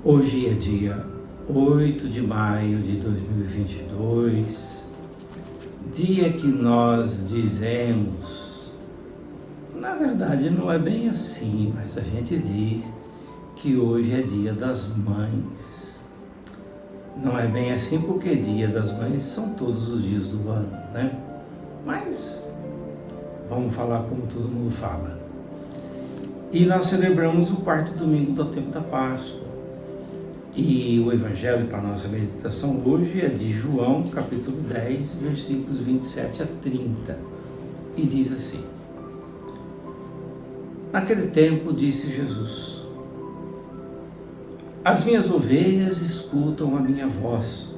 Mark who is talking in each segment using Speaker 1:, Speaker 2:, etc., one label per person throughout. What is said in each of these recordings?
Speaker 1: Hoje é dia 8 de maio de 2022, dia que nós dizemos, na verdade não é bem assim, mas a gente diz que hoje é dia das mães. Não é bem assim porque dia das mães são todos os dias do ano, né? Mas vamos falar como todo mundo fala. E nós celebramos o quarto domingo do tempo da Páscoa. E o evangelho para a nossa meditação hoje é de João, capítulo 10, versículos 27 a 30. E diz assim: Naquele tempo disse Jesus: As minhas ovelhas escutam a minha voz.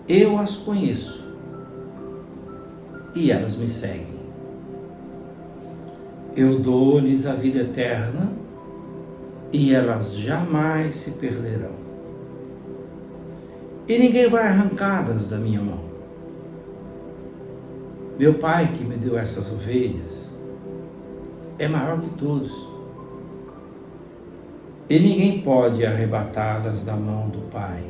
Speaker 1: Eu as conheço e elas me seguem. Eu dou-lhes a vida eterna e elas jamais se perderão. E ninguém vai arrancá-las da minha mão. Meu Pai que me deu essas ovelhas é maior que todos. E ninguém pode arrebatá-las da mão do Pai.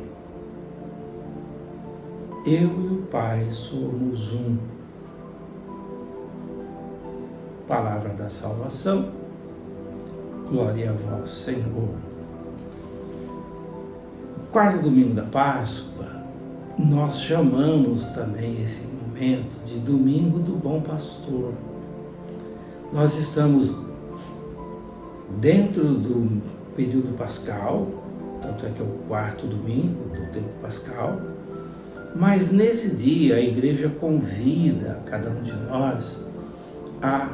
Speaker 1: Eu e o Pai somos um. Palavra da salvação. Glória a vós, Senhor. O quarto domingo da Páscoa, nós chamamos também esse momento de Domingo do Bom Pastor. Nós estamos dentro do período pascal, tanto é que é o quarto domingo do tempo pascal, mas nesse dia a igreja convida cada um de nós a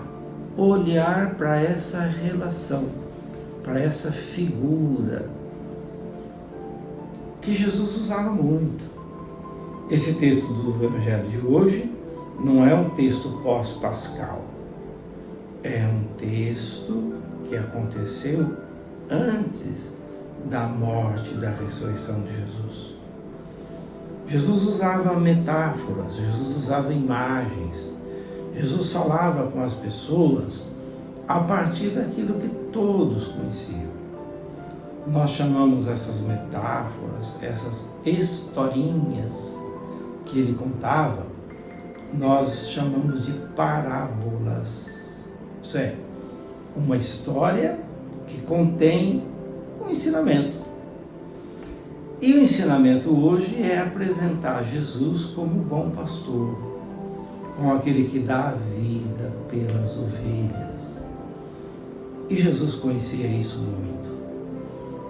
Speaker 1: olhar para essa relação, para essa figura que Jesus usava muito. Esse texto do Evangelho de hoje não é um texto pós-pascal, é um texto que aconteceu antes da morte e da ressurreição de Jesus. Jesus usava metáforas, Jesus usava imagens, Jesus falava com as pessoas a partir daquilo que todos conheciam. Nós chamamos essas metáforas, essas historinhas que ele contava, nós chamamos de parábolas. Isso é, uma história que contém um ensinamento. E o ensinamento hoje é apresentar Jesus como bom pastor, como aquele que dá a vida pelas ovelhas. E Jesus conhecia isso muito.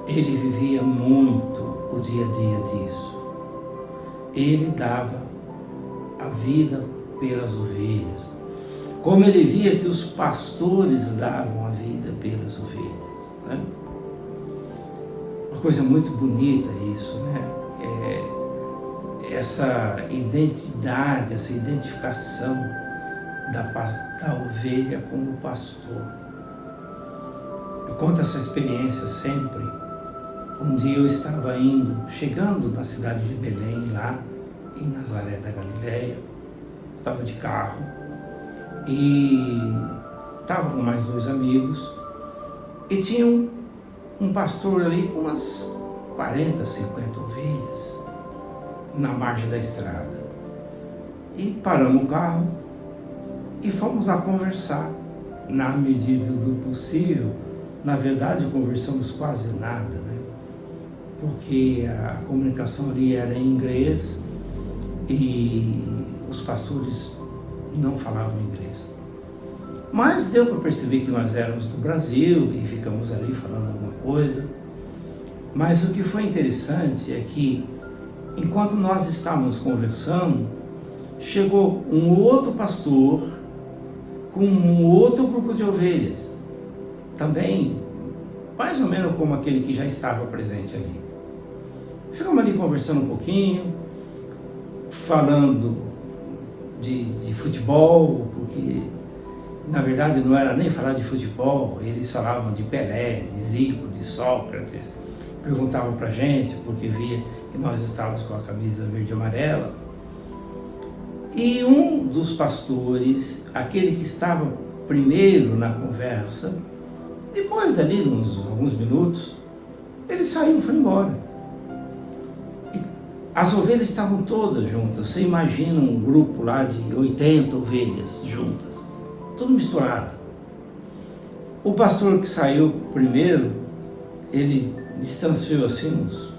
Speaker 1: Ele vivia muito o dia a dia disso. Ele dava a vida pelas ovelhas. Como ele via que os pastores davam a vida pelas ovelhas, né? Uma coisa muito bonita isso, né? Essa identidade, essa identificação da ovelha com o pastor. Eu conto essa experiência sempre. Um dia eu estava chegando na cidade de Belém, lá em Nazaré da Galileia, estava de carro e estava com mais 2 amigos e tinha um pastor ali com umas 40, 50 ovelhas na margem da estrada. E paramos o carro e fomos lá conversar, na medida do possível. Na verdade, conversamos quase nada, né? Porque a comunicação ali era em inglês e os pastores não falavam inglês. Mas deu para perceber que nós éramos do Brasil e ficamos ali falando alguma coisa. Mas o que foi interessante é que, enquanto nós estávamos conversando, chegou um outro pastor com um outro grupo de ovelhas, também mais ou menos como aquele que já estava presente ali. Ficamos ali conversando um pouquinho, falando de futebol, porque na verdade não era nem falar de futebol, eles falavam de Pelé, de Zico, de Sócrates, perguntavam pra gente, porque via que nós estávamos com a camisa verde e amarela. E um dos pastores, aquele que estava primeiro na conversa, depois ali, alguns minutos, Ele saiu e foi embora. E as ovelhas estavam todas juntas. Você imagina um grupo lá de 80 ovelhas juntas, tudo misturado. O pastor que saiu primeiro, ele distanciou assim uns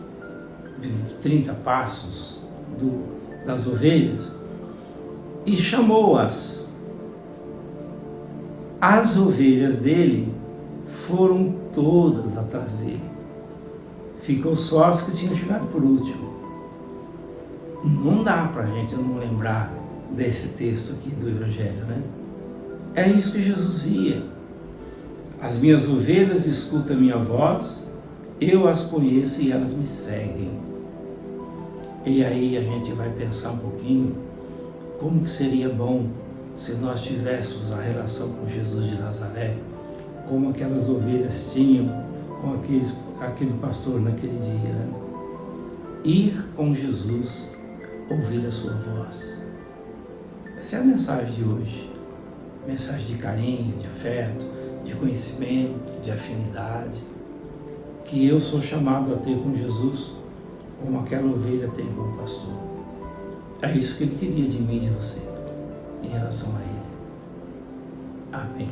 Speaker 1: 30 passos das ovelhas e chamou-as. As ovelhas dele foram todas atrás dele. Ficou só as que tinham chegado por último. Não dá para a gente não lembrar desse texto aqui do Evangelho, né? É isso que Jesus via. As minhas ovelhas escutam a minha voz, eu as conheço e elas me seguem. E aí a gente vai pensar um pouquinho como que seria bom se nós tivéssemos a relação com Jesus de Nazaré, como aquelas ovelhas tinham com aquele pastor naquele dia, né? Ir com Jesus, ouvir a sua voz. Essa é a mensagem de hoje. Mensagem de carinho, de afeto, de conhecimento, de afinidade, que eu sou chamado a ter com Jesus, como aquela ovelha tem com o pastor. É isso que ele queria de mim e de você, em relação a ele. Amém.